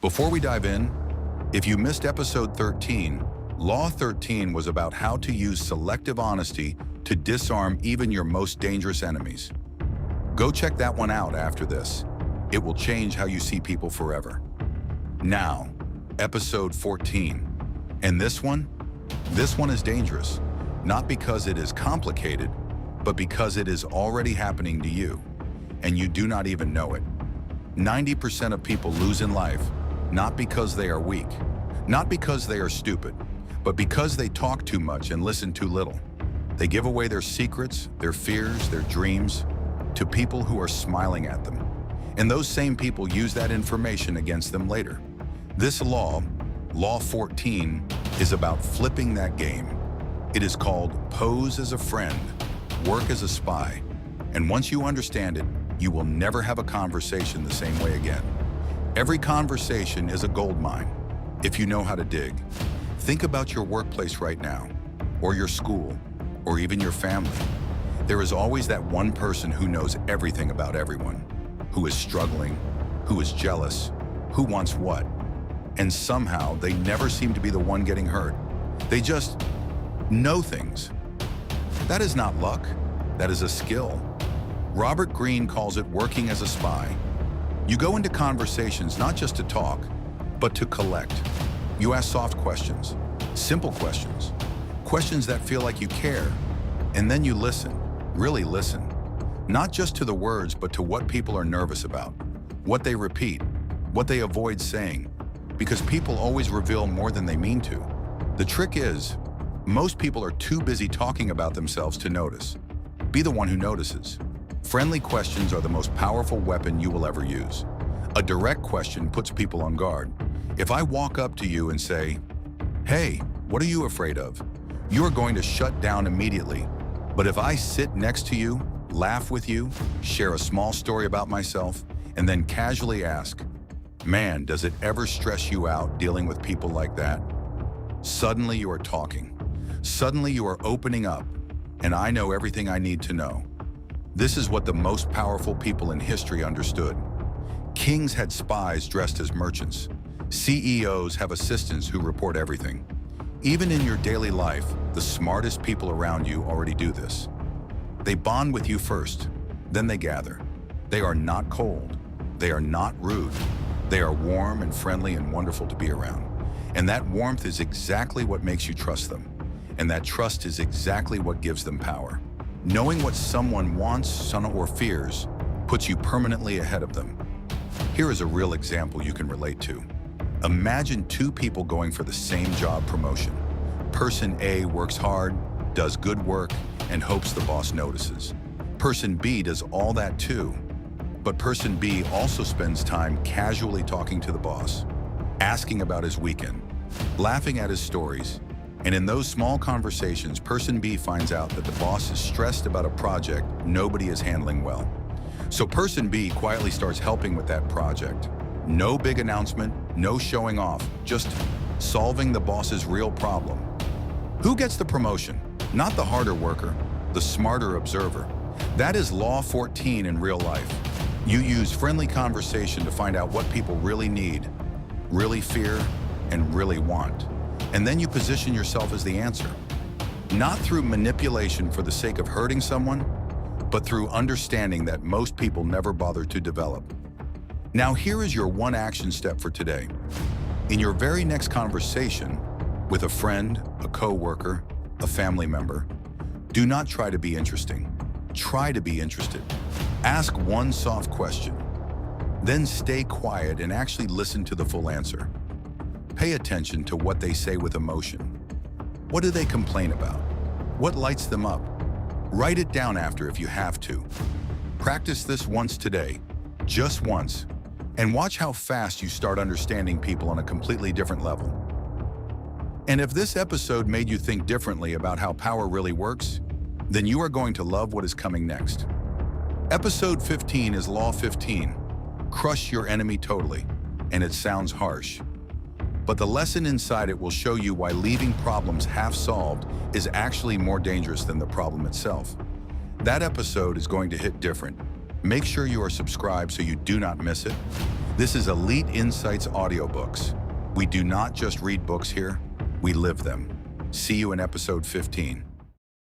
Before we dive in, if you missed episode 13, Law 13 was about how to use selective honesty to disarm even your most dangerous enemies. Go check that one out after this. It will change how you see people forever. Now, episode 14. And this one is dangerous, not because it is complicated, but because it is already happening to you, and you do not even know it. 90% of people lose in life, not because they are weak, not because they are stupid, but because they talk too much and listen too little. They give away their secrets, their fears, their dreams to people who are smiling at them. And those same people use that information against them later. This law, Law 14, is about flipping that game. It is called pose as a friend, work as a spy. And once you understand it, you will never have a conversation the same way again. Every conversation is a gold mine, if you know how to dig. Think about your workplace right now, or your school, or even your family. There is always that one person who knows everything about everyone, who is struggling, who is jealous, who wants what. And somehow they never seem to be the one getting hurt. They just know things. That is not luck, that is a skill. Robert Greene calls it working as a spy. You go into conversations not just to talk, but to collect. You ask soft questions, simple questions, questions that feel like you care, and then you listen, really listen. Not just to the words, but to what people are nervous about, what they repeat, what they avoid saying, because people always reveal more than they mean to. The trick is, most people are too busy talking about themselves to notice. Be the one who notices. Friendly questions are the most powerful weapon you will ever use. A direct question puts people on guard. If I walk up to you and say, "Hey, what are you afraid of?" you are going to shut down immediately. But if I sit next to you, laugh with you, share a small story about myself, and then casually ask, "Man, does it ever stress you out dealing with people like that?" Suddenly you are talking. Suddenly you are opening up, and I know everything I need to know. This is what the most powerful people in history understood. Kings had spies dressed as merchants. CEOs have assistants who report everything. Even in your daily life, the smartest people around you already do this. They bond with you first, then they gather. They are not cold. They are not rude. They are warm and friendly and wonderful to be around. And that warmth is exactly what makes you trust them. And that trust is exactly what gives them power. Knowing what someone wants or fears puts you permanently ahead of them. Here is a real example you can relate to. Imagine two people going for the same job promotion. Person A works hard, does good work, and hopes the boss notices. Person B does all that too, but person B also spends time casually talking to the boss, asking about his weekend, laughing at his stories, and in those small conversations, person B finds out that the boss is stressed about a project nobody is handling well. So person B quietly starts helping with that project. No big announcement, no showing off, just solving the boss's real problem. Who gets the promotion? Not the harder worker, the smarter observer. That is Law 14 in real life. You use friendly conversation to find out what people really need, really fear, and really want. And then you position yourself as the answer. Not through manipulation for the sake of hurting someone, but through understanding that most people never bother to develop. Now here is your one action step for today. In your very next conversation with a friend, a coworker, a family member, do not try to be interesting. Try to be interested. Ask one soft question. Then stay quiet and actually listen to the full answer. Pay attention to what they say with emotion. What do they complain about? What lights them up? Write it down after if you have to. Practice this once today, just once, and watch how fast you start understanding people on a completely different level. And if this episode made you think differently about how power really works, then you are going to love what is coming next. Episode 15 is Law 15. Crush your enemy totally. And it sounds harsh. But the lesson inside it will show you why leaving problems half solved is actually more dangerous than the problem itself. That episode is going to hit different. Make sure you are subscribed so you do not miss it. This is Elite Insights Audiobooks. We do not just read books here, we live them. See you in episode 15.